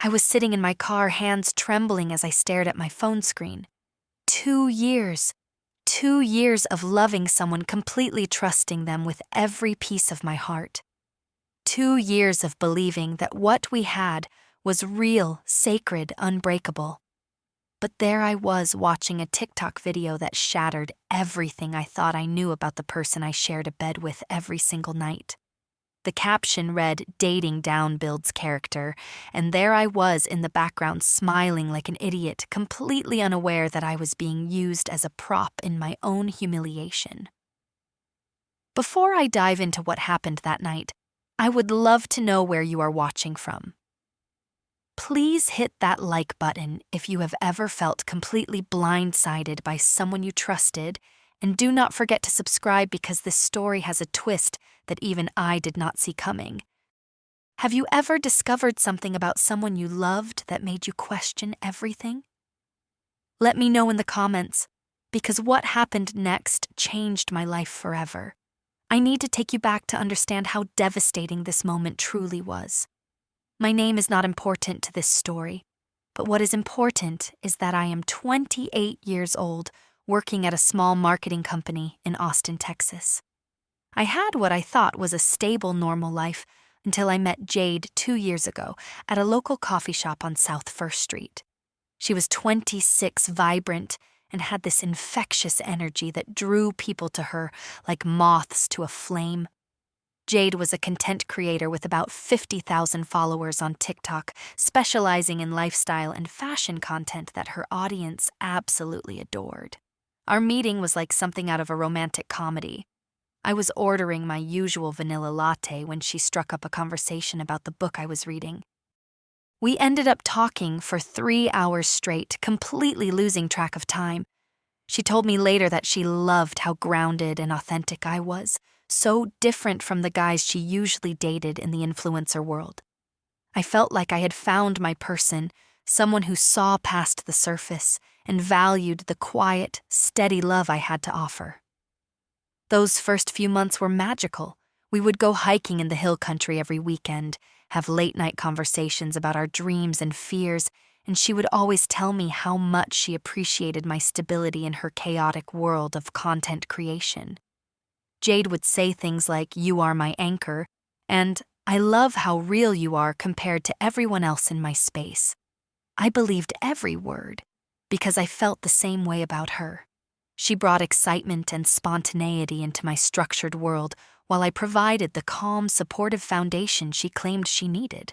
I was sitting in my car, hands trembling as I stared at my phone screen. 2 years. 2 years of loving someone, completely trusting them with every piece of my heart. 2 years of believing that what we had was real, sacred, unbreakable. But there I was watching a TikTok video that shattered everything I thought I knew about the person I shared a bed with every single night. The caption read, "Dating down builds character," and there I was in the background smiling like an idiot, completely unaware that I was being used as a prop in my own humiliation. Before I dive into what happened that night, I would love to know where you are watching from. Please hit that like button if you have ever felt completely blindsided by someone you trusted, and do not forget to subscribe because this story has a twist that even I did not see coming. Have you ever discovered something about someone you loved that made you question everything? Let me know in the comments, because what happened next changed my life forever. I need to take you back to understand how devastating this moment truly was. My name is not important to this story, but what is important is that I am 28 years old, working at a small marketing company in Austin, Texas. I had what I thought was a stable, normal life until I met Jade 2 years ago at a local coffee shop on South First Street. She was 26, vibrant, and had this infectious energy that drew people to her like moths to a flame. Jade was a content creator with about 50,000 followers on TikTok, specializing in lifestyle and fashion content that her audience absolutely adored. Our meeting was like something out of a romantic comedy. I was ordering my usual vanilla latte when she struck up a conversation about the book I was reading. We ended up talking for 3 hours straight, completely losing track of time. She told me later that she loved how grounded and authentic I was, so different from the guys she usually dated in the influencer world. I felt like I had found my person, someone who saw past the surface and valued the quiet, steady love I had to offer. Those first few months were magical. We would go hiking in the hill country every weekend, have late-night conversations about our dreams and fears, and she would always tell me how much she appreciated my stability in her chaotic world of content creation. Jade would say things like, "You are my anchor," and "I love how real you are compared to everyone else in my space." I believed every word, because I felt the same way about her. She brought excitement and spontaneity into my structured world, while I provided the calm, supportive foundation she claimed she needed.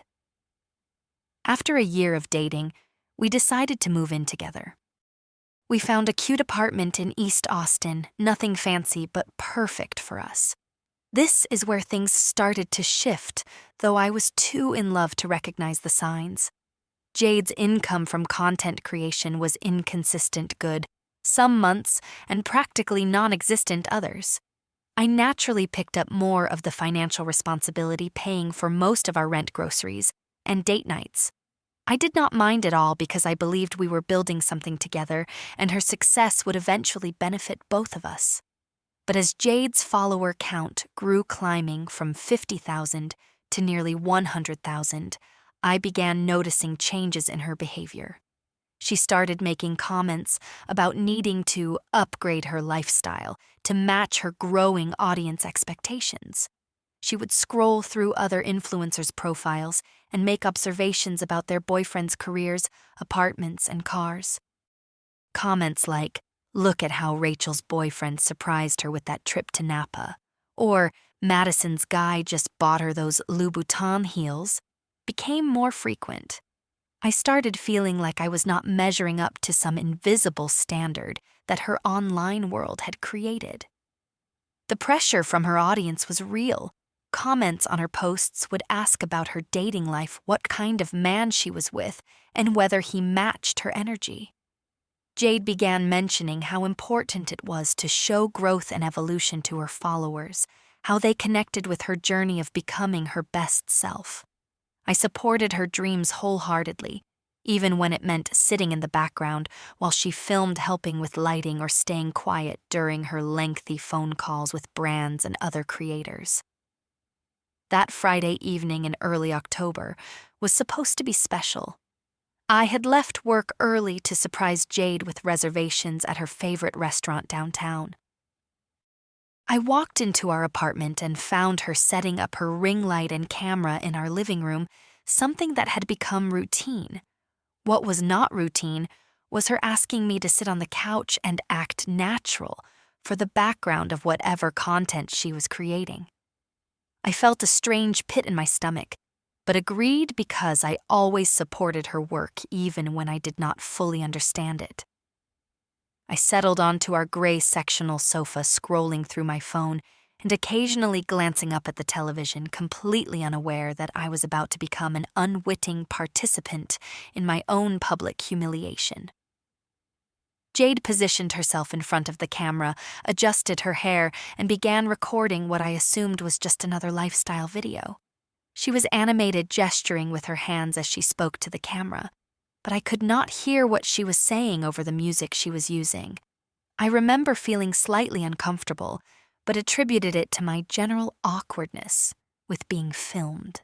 After a year of dating, we decided to move in together. We found a cute apartment in East Austin, nothing fancy but perfect for us. This is where things started to shift, though I was too in love to recognize the signs. Jade's income from content creation was inconsistent good, some months, and practically non-existent others. I naturally picked up more of the financial responsibility, paying for most of our rent, groceries, and date nights. I did not mind at all because I believed we were building something together and her success would eventually benefit both of us. But as Jade's follower count grew, climbing from 50,000 to nearly 100,000, I began noticing changes in her behavior. She started making comments about needing to upgrade her lifestyle to match her growing audience expectations. She would scroll through other influencers' profiles and make observations about their boyfriends' careers, apartments, and cars. Comments like, "Look at how Rachel's boyfriend surprised her with that trip to Napa," or "Madison's guy just bought her those Louboutin heels," became more frequent. I started feeling like I was not measuring up to some invisible standard that her online world had created. The pressure from her audience was real. Comments on her posts would ask about her dating life, what kind of man she was with, and whether he matched her energy. Jade began mentioning how important it was to show growth and evolution to her followers, how they connected with her journey of becoming her best self. I supported her dreams wholeheartedly, even when it meant sitting in the background while she filmed, helping with lighting, or staying quiet during her lengthy phone calls with brands and other creators. That Friday evening in early October was supposed to be special. I had left work early to surprise Jade with reservations at her favorite restaurant downtown. I walked into our apartment and found her setting up her ring light and camera in our living room, something that had become routine. What was not routine was her asking me to sit on the couch and act natural for the background of whatever content she was creating. I felt a strange pit in my stomach, but agreed because I always supported her work even when I did not fully understand it. I settled onto our gray sectional sofa, scrolling through my phone and occasionally glancing up at the television, completely unaware that I was about to become an unwitting participant in my own public humiliation. Jade positioned herself in front of the camera, adjusted her hair, and began recording what I assumed was just another lifestyle video. She was animated, gesturing with her hands as she spoke to the camera, but I could not hear what she was saying over the music she was using. I remember feeling slightly uncomfortable, but attributed it to my general awkwardness with being filmed.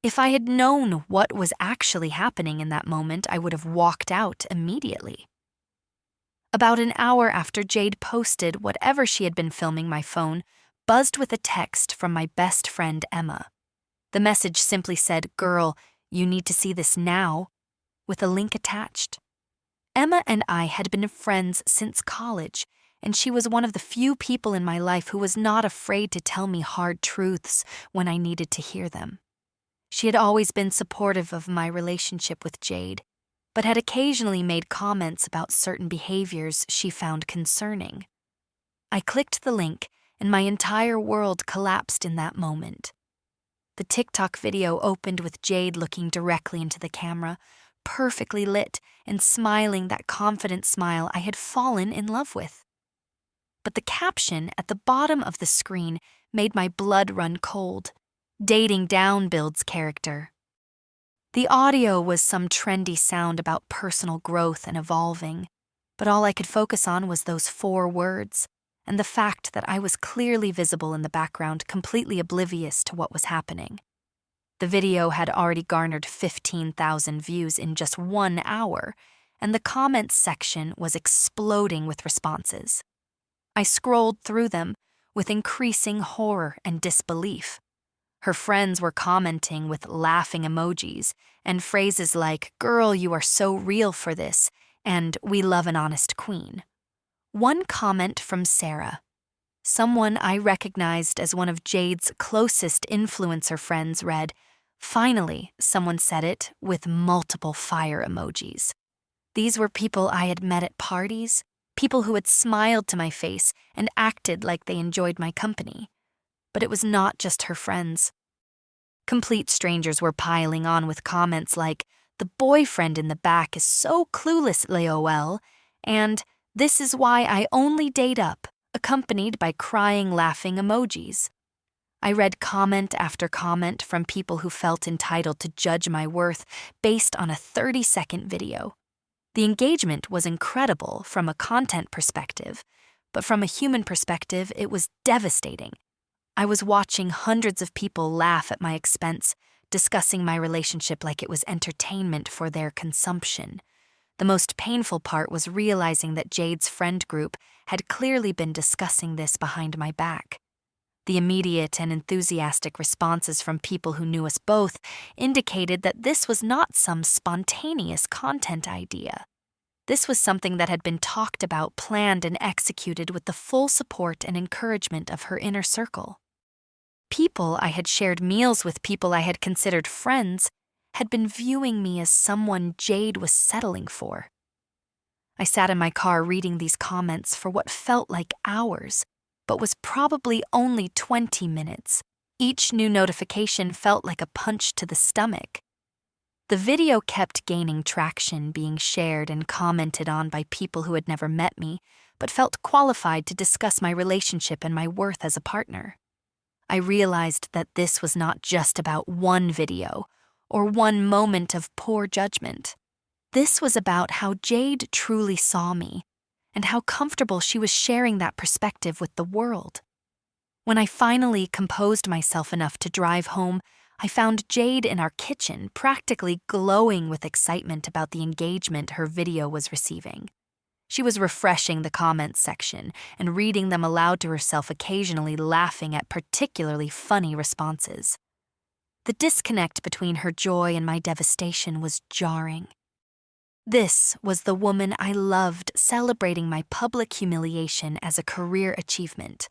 If I had known what was actually happening in that moment, I would have walked out immediately. About an hour after Jade posted whatever she had been filming, my phone buzzed with a text from my best friend Emma. The message simply said, "Girl, you need to see this now," with a link attached. Emma and I had been friends since college, and she was one of the few people in my life who was not afraid to tell me hard truths when I needed to hear them. She had always been supportive of my relationship with Jade, but had occasionally made comments about certain behaviors she found concerning. I clicked the link, and my entire world collapsed in that moment. The TikTok video opened with Jade looking directly into the camera, perfectly lit and smiling that confident smile I had fallen in love with. But the caption at the bottom of the screen made my blood run cold. "Dating down builds character." The audio was some trendy sound about personal growth and evolving, but all I could focus on was those 4 words, and the fact that I was clearly visible in the background, completely oblivious to what was happening. The video had already garnered 15,000 views in just 1 hour, and the comments section was exploding with responses. I scrolled through them with increasing horror and disbelief. Her friends were commenting with laughing emojis and phrases like, "Girl, you are so real for this," and "We love an honest queen." One comment from Sarah, someone I recognized as one of Jade's closest influencer friends, read, "Finally, someone said it," with multiple fire emojis. These were people I had met at parties, people who had smiled to my face and acted like they enjoyed my company. But it was not just her friends. Complete strangers were piling on with comments like, "The boyfriend in the back is so clueless, LOL," and "This is why I only date up," accompanied by crying, laughing emojis. I read comment after comment from people who felt entitled to judge my worth based on a 30-second video. The engagement was incredible from a content perspective, but from a human perspective, it was devastating. I was watching hundreds of people laugh at my expense, discussing my relationship like it was entertainment for their consumption. The most painful part was realizing that Jade's friend group had clearly been discussing this behind my back. The immediate and enthusiastic responses from people who knew us both indicated that this was not some spontaneous content idea. This was something that had been talked about, planned, and executed with the full support and encouragement of her inner circle. People I had shared meals with, people I had considered friends, had been viewing me as someone Jade was settling for. I sat in my car reading these comments for what felt like hours, but was probably only 20 minutes. Each new notification felt like a punch to the stomach. The video kept gaining traction, being shared and commented on by people who had never met me, but felt qualified to discuss my relationship and my worth as a partner. I realized that this was not just about one video or one moment of poor judgment. This was about how Jade truly saw me and how comfortable she was sharing that perspective with the world. When I finally composed myself enough to drive home, I found Jade in our kitchen, practically glowing with excitement about the engagement her video was receiving. She was refreshing the comments section and reading them aloud to herself, occasionally laughing at particularly funny responses. The disconnect between her joy and my devastation was jarring. This was the woman I loved, celebrating my public humiliation as a career achievement.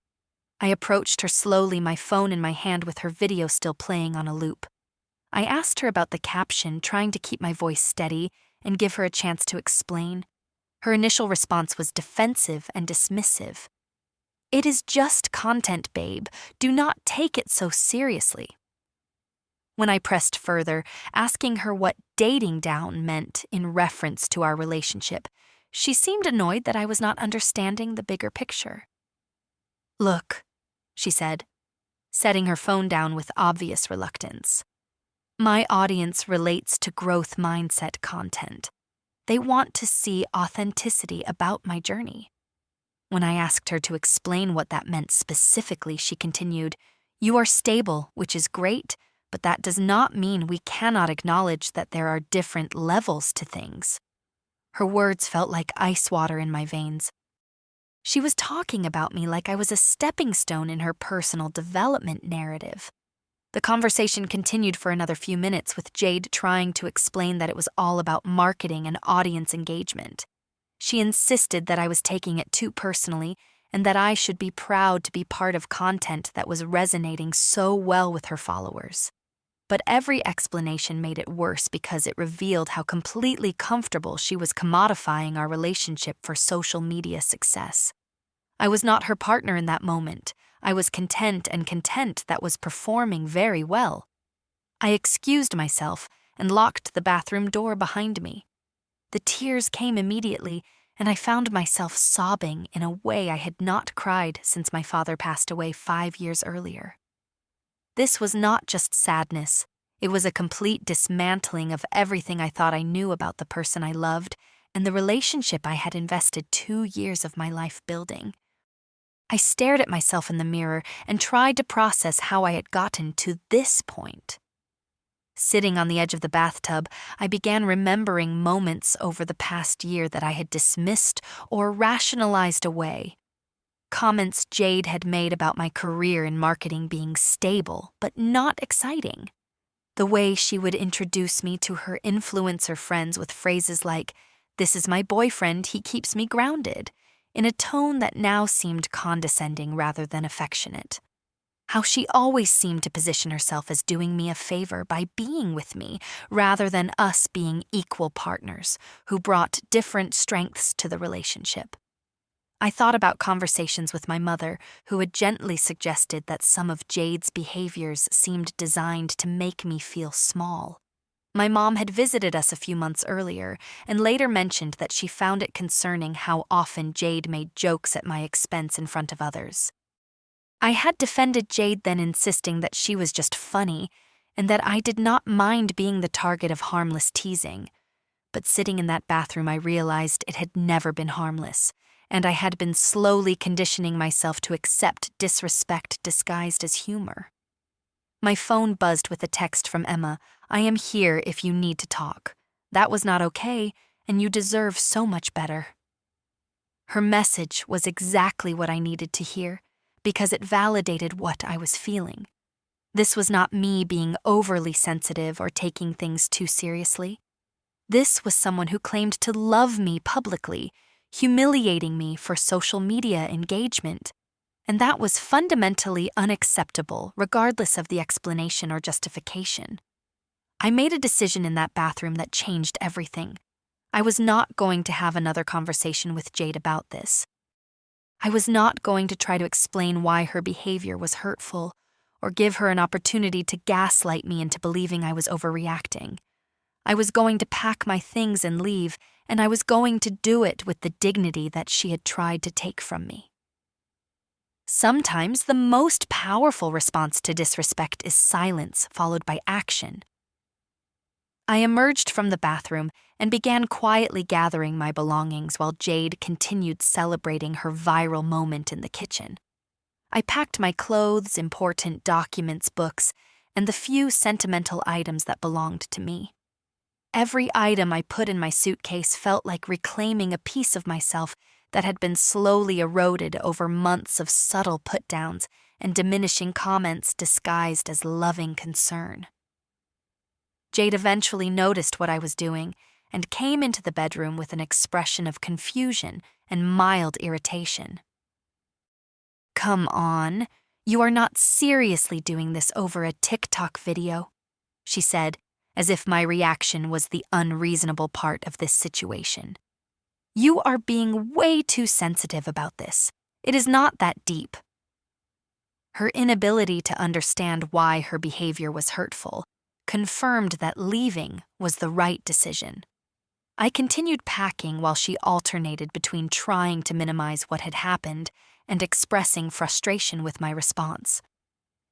I approached her slowly, my phone in my hand with her video still playing on a loop. I asked her about the caption, trying to keep my voice steady and give her a chance to explain. Her initial response was defensive and dismissive. "It is just content, babe. Do not take it so seriously." When I pressed further, asking her what dating down meant in reference to our relationship, she seemed annoyed that I was not understanding the bigger picture. "Look," she said, setting her phone down with obvious reluctance. "My audience relates to growth mindset content. They want to see authenticity about my journey." When I asked her to explain what that meant specifically, she continued, "You are stable, which is great, but that does not mean we cannot acknowledge that there are different levels to things." Her words felt like ice water in my veins. She was talking about me like I was a stepping stone in her personal development narrative. The conversation continued for another few minutes, with Jade trying to explain that it was all about marketing and audience engagement. She insisted that I was taking it too personally and that I should be proud to be part of content that was resonating so well with her followers. But every explanation made it worse because it revealed how completely comfortable she was commodifying our relationship for social media success. I was not her partner in that moment. I was content, and content that was performing very well. I excused myself and locked the bathroom door behind me. The tears came immediately, and I found myself sobbing in a way I had not cried since my father passed away 5 years earlier. This was not just sadness. It was a complete dismantling of everything I thought I knew about the person I loved and the relationship I had invested 2 years of my life building. I stared at myself in the mirror and tried to process how I had gotten to this point. Sitting on the edge of the bathtub, I began remembering moments over the past year that I had dismissed or rationalized away. Comments Jade had made about my career in marketing being stable but not exciting. The way she would introduce me to her influencer friends with phrases like, "This is my boyfriend, he keeps me grounded," in a tone that now seemed condescending rather than affectionate. How she always seemed to position herself as doing me a favor by being with me, rather than us being equal partners who brought different strengths to the relationship. I thought about conversations with my mother, who had gently suggested that some of Jade's behaviors seemed designed to make me feel small. My mom had visited us a few months earlier and later mentioned that she found it concerning how often Jade made jokes at my expense in front of others. I had defended Jade then, insisting that she was just funny and that I did not mind being the target of harmless teasing. But sitting in that bathroom, I realized it had never been harmless, and I had been slowly conditioning myself to accept disrespect disguised as humor. My phone buzzed with a text from Emma. "I am here if you need to talk. That was not okay, and you deserve so much better." Her message was exactly what I needed to hear, because it validated what I was feeling. This was not me being overly sensitive or taking things too seriously. This was someone who claimed to love me publicly, humiliating me for social media engagement. And that was fundamentally unacceptable, regardless of the explanation or justification. I made a decision in that bathroom that changed everything. I was not going to have another conversation with Jade about this. I was not going to try to explain why her behavior was hurtful, or give her an opportunity to gaslight me into believing I was overreacting. I was going to pack my things and leave, and I was going to do it with the dignity that she had tried to take from me. Sometimes the most powerful response to disrespect is silence followed by action. I emerged from the bathroom and began quietly gathering my belongings while Jade continued celebrating her viral moment in the kitchen. I packed my clothes, important documents, books, and the few sentimental items that belonged to me. Every item I put in my suitcase felt like reclaiming a piece of myself that had been slowly eroded over months of subtle put-downs and diminishing comments disguised as loving concern. Jade eventually noticed what I was doing and came into the bedroom with an expression of confusion and mild irritation. "Come on, you are not seriously doing this over a TikTok video," she said, as if my reaction was the unreasonable part of this situation. "You are being way too sensitive about this. It is not that deep." Her inability to understand why her behavior was hurtful confirmed that leaving was the right decision. I continued packing while she alternated between trying to minimize what had happened and expressing frustration with my response.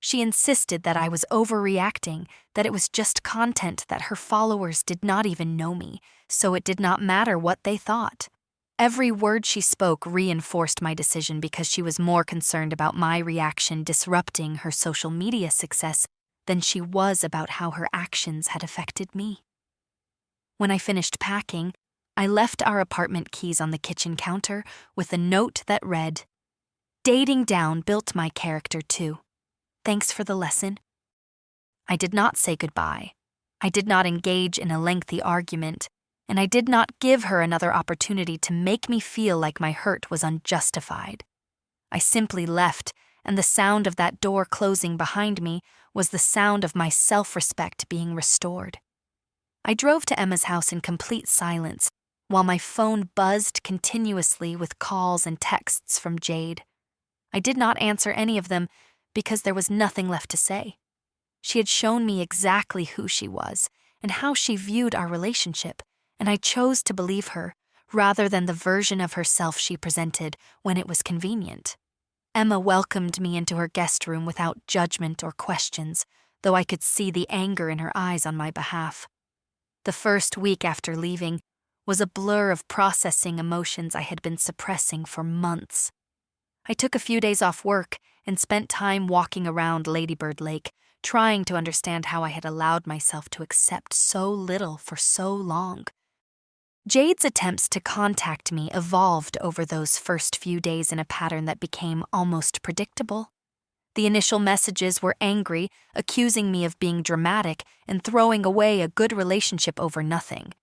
She insisted that I was overreacting, that it was just content, that her followers did not even know me, so it did not matter what they thought. Every word she spoke reinforced my decision because she was more concerned about my reaction disrupting her social media success than she was about how her actions had affected me. When I finished packing, I left our apartment keys on the kitchen counter with a note that read, "Dating down built my character too. Thanks for the lesson." I did not say goodbye. I did not engage in a lengthy argument, and I did not give her another opportunity to make me feel like my hurt was unjustified. I simply left, and the sound of that door closing behind me was the sound of my self-respect being restored. I drove to Emma's house in complete silence, while my phone buzzed continuously with calls and texts from Jade. I did not answer any of them because there was nothing left to say. She had shown me exactly who she was and how she viewed our relationship, and I chose to believe her rather than the version of herself she presented when it was convenient. Emma welcomed me into her guest room without judgment or questions, though I could see the anger in her eyes on my behalf. The first week after leaving was a blur of processing emotions I had been suppressing for months. I took a few days off work and spent time walking around Ladybird Lake, trying to understand how I had allowed myself to accept so little for so long. Jade's attempts to contact me evolved over those first few days in a pattern that became almost predictable. The initial messages were angry, accusing me of being dramatic and throwing away a good relationship over nothing.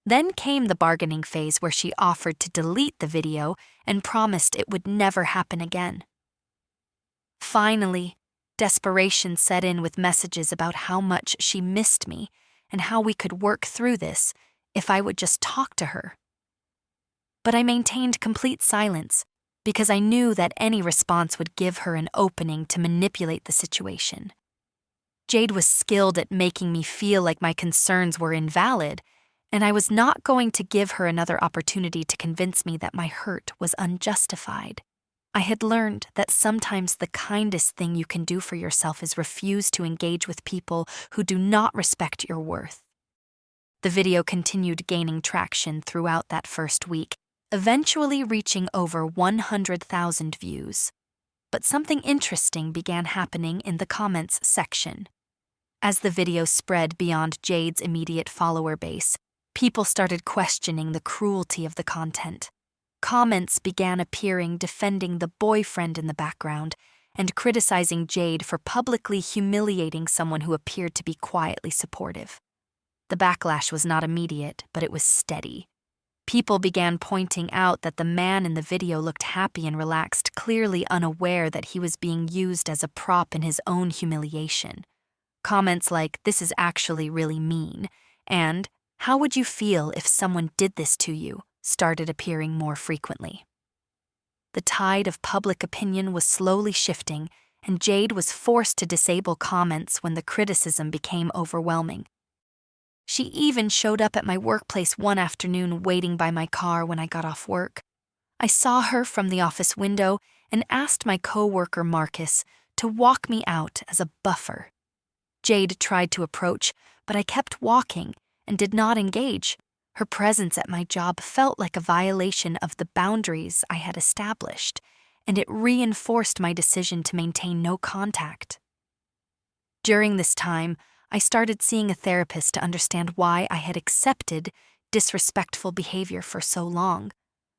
Then came the bargaining phase where she offered to delete the video and promised it would never happen again. Finally, desperation set in with messages about how much she missed me and how we could work through this if I would just talk to her. But I maintained complete silence because I knew that any response would give her an opening to manipulate the situation. Jade was skilled at making me feel like my concerns were invalid, and I was not going to give her another opportunity to convince me that my hurt was unjustified. I had learned that sometimes the kindest thing you can do for yourself is refuse to engage with people who do not respect your worth. The video continued gaining traction throughout that first week, eventually reaching over 100,000 views. But something interesting began happening in the comments section. As the video spread beyond Jade's immediate follower base, people started questioning the cruelty of the content. Comments began appearing defending the boyfriend in the background and criticizing Jade for publicly humiliating someone who appeared to be quietly supportive. The backlash was not immediate, but it was steady. People began pointing out that the man in the video looked happy and relaxed, clearly unaware that he was being used as a prop in his own humiliation. Comments like, "This is actually really mean," and "How would you feel if someone did this to you?" started appearing more frequently. The tide of public opinion was slowly shifting, and Jade was forced to disable comments when the criticism became overwhelming. She even showed up at my workplace one afternoon waiting by my car when I got off work. I saw her from the office window and asked my coworker Marcus to walk me out as a buffer. Jade tried to approach, but I kept walking and did not engage. Her presence at my job felt like a violation of the boundaries I had established, and it reinforced my decision to maintain no contact. During this time, I started seeing a therapist to understand why I had accepted disrespectful behavior for so long.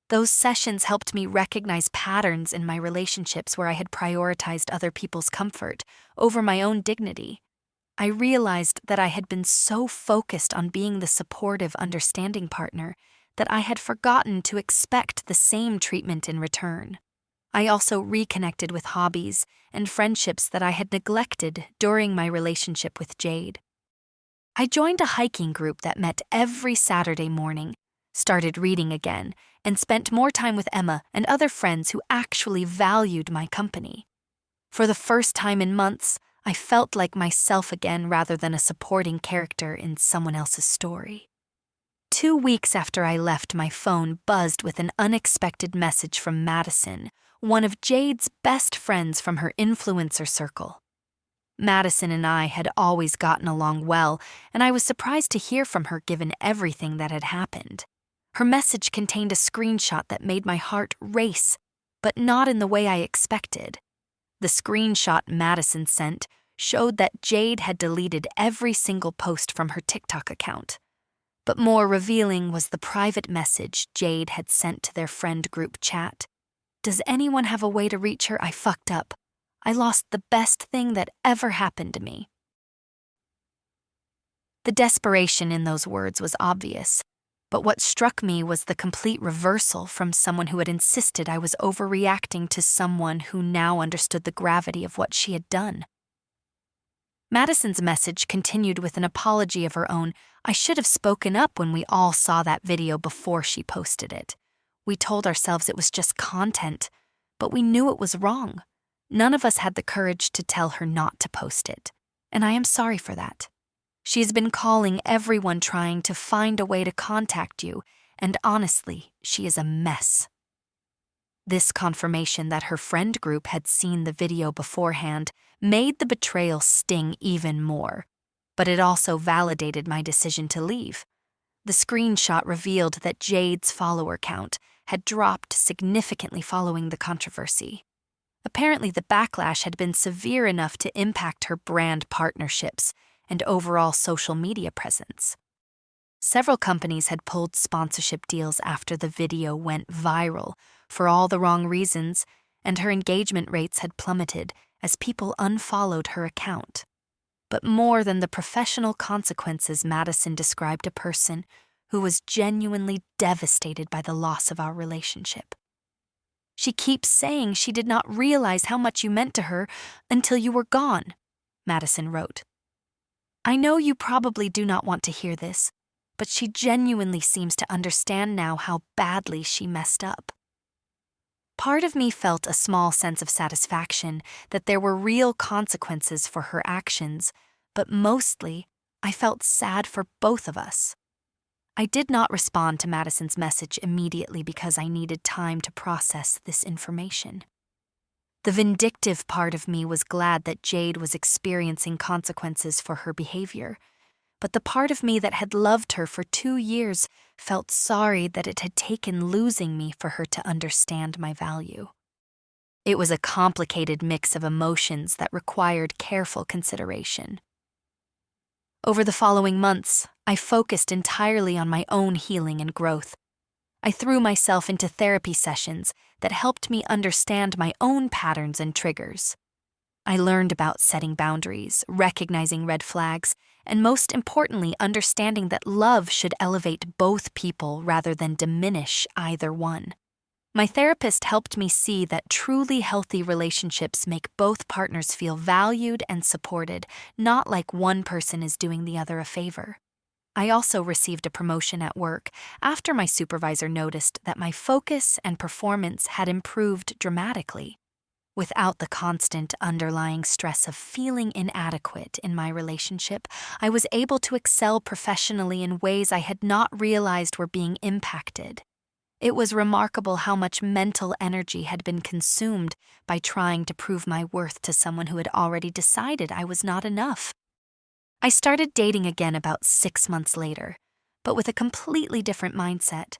Those sessions helped me recognize patterns in my relationships where I had prioritized other people's comfort over my own dignity. I realized that I had been so focused on being the supportive, understanding partner that I had forgotten to expect the same treatment in return. I also reconnected with hobbies and friendships that I had neglected during my relationship with Jade. I joined a hiking group that met every Saturday morning, started reading again, and spent more time with Emma and other friends who actually valued my company. For the first time in months, I felt like myself again rather than a supporting character in someone else's story. 2 weeks after I left, my phone buzzed with an unexpected message from Madison, one of Jade's best friends from her influencer circle. Madison and I had always gotten along well, and I was surprised to hear from her given everything that had happened. Her message contained a screenshot that made my heart race, but not in the way I expected. The screenshot Madison sent showed that Jade had deleted every single post from her TikTok account. But more revealing was the private message Jade had sent to their friend group chat. "Does anyone have a way to reach her? I fucked up. I lost the best thing that ever happened to me." The desperation in those words was obvious, but what struck me was the complete reversal from someone who had insisted I was overreacting to someone who now understood the gravity of what she had done. Madison's message continued with an apology of her own. "I should have spoken up when we all saw that video before she posted it. We told ourselves it was just content, but we knew it was wrong. None of us had the courage to tell her not to post it, and I am sorry for that. She's been calling everyone trying to find a way to contact you, and honestly, she is a mess." This confirmation that her friend group had seen the video beforehand made the betrayal sting even more, but it also validated my decision to leave. The screenshot revealed that Jade's follower count had dropped significantly following the controversy. Apparently, the backlash had been severe enough to impact her brand partnerships and overall social media presence. Several companies had pulled sponsorship deals after the video went viral for all the wrong reasons, and her engagement rates had plummeted as people unfollowed her account. But more than the professional consequences, Madison described a person who was genuinely devastated by the loss of our relationship. "She keeps saying she did not realize how much you meant to her until you were gone," Madison wrote. "I know you probably do not want to hear this, but she genuinely seems to understand now how badly she messed up." Part of me felt a small sense of satisfaction that there were real consequences for her actions, but mostly, I felt sad for both of us. I did not respond to Madison's message immediately because I needed time to process this information. The vindictive part of me was glad that Jade was experiencing consequences for her behavior, but the part of me that had loved her for 2 years felt sorry that it had taken losing me for her to understand my value. It was a complicated mix of emotions that required careful consideration. Over the following months, I focused entirely on my own healing and growth. I threw myself into therapy sessions that helped me understand my own patterns and triggers. I learned about setting boundaries, recognizing red flags, and most importantly, understanding that love should elevate both people rather than diminish either one. My therapist helped me see that truly healthy relationships make both partners feel valued and supported, not like one person is doing the other a favor. I also received a promotion at work after my supervisor noticed that my focus and performance had improved dramatically. Without the constant underlying stress of feeling inadequate in my relationship, I was able to excel professionally in ways I had not realized were being impacted. It was remarkable how much mental energy had been consumed by trying to prove my worth to someone who had already decided I was not enough. I started dating again about 6 months later, but with a completely different mindset.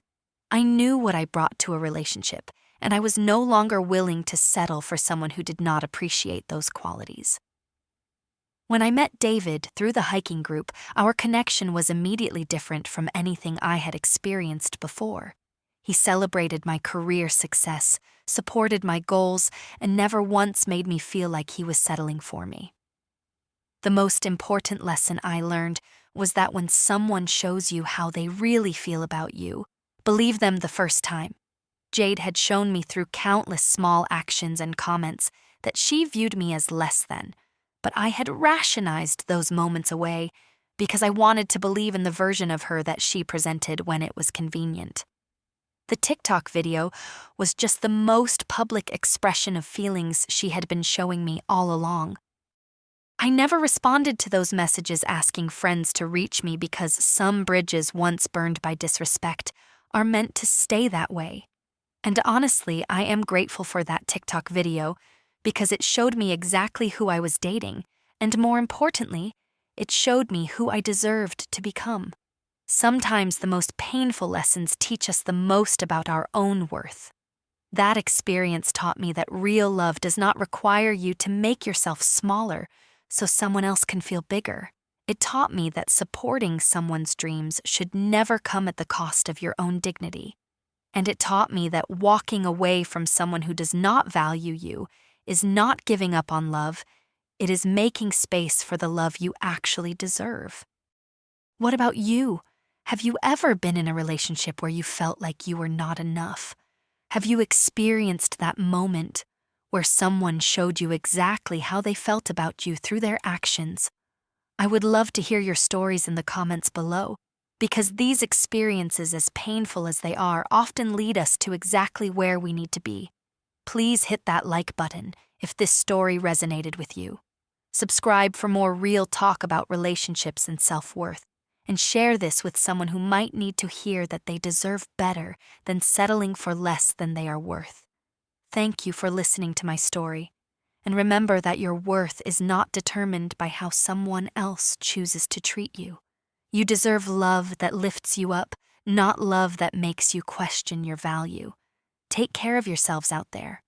I knew what I brought to a relationship, and I was no longer willing to settle for someone who did not appreciate those qualities. When I met David through the hiking group, our connection was immediately different from anything I had experienced before. He celebrated my career success, supported my goals, and never once made me feel like he was settling for me. The most important lesson I learned was that when someone shows you how they really feel about you, believe them the first time. Jade had shown me through countless small actions and comments that she viewed me as less than, but I had rationalized those moments away because I wanted to believe in the version of her that she presented when it was convenient. The TikTok video was just the most public expression of feelings she had been showing me all along. I never responded to those messages asking friends to reach me because some bridges once burned by disrespect are meant to stay that way. And honestly, I am grateful for that TikTok video because it showed me exactly who I was dating, and more importantly, it showed me who I deserved to become. Sometimes the most painful lessons teach us the most about our own worth. That experience taught me that real love does not require you to make yourself smaller so someone else can feel bigger. It taught me that supporting someone's dreams should never come at the cost of your own dignity. And it taught me that walking away from someone who does not value you is not giving up on love, it is making space for the love you actually deserve. What about you? Have you ever been in a relationship where you felt like you were not enough? Have you experienced that moment where someone showed you exactly how they felt about you through their actions? I would love to hear your stories in the comments below, because these experiences, as painful as they are, often lead us to exactly where we need to be. Please hit that like button if this story resonated with you. Subscribe for more real talk about relationships and self-worth, and share this with someone who might need to hear that they deserve better than settling for less than they are worth. Thank you for listening to my story, and remember that your worth is not determined by how someone else chooses to treat you. You deserve love that lifts you up, not love that makes you question your value. Take care of yourselves out there.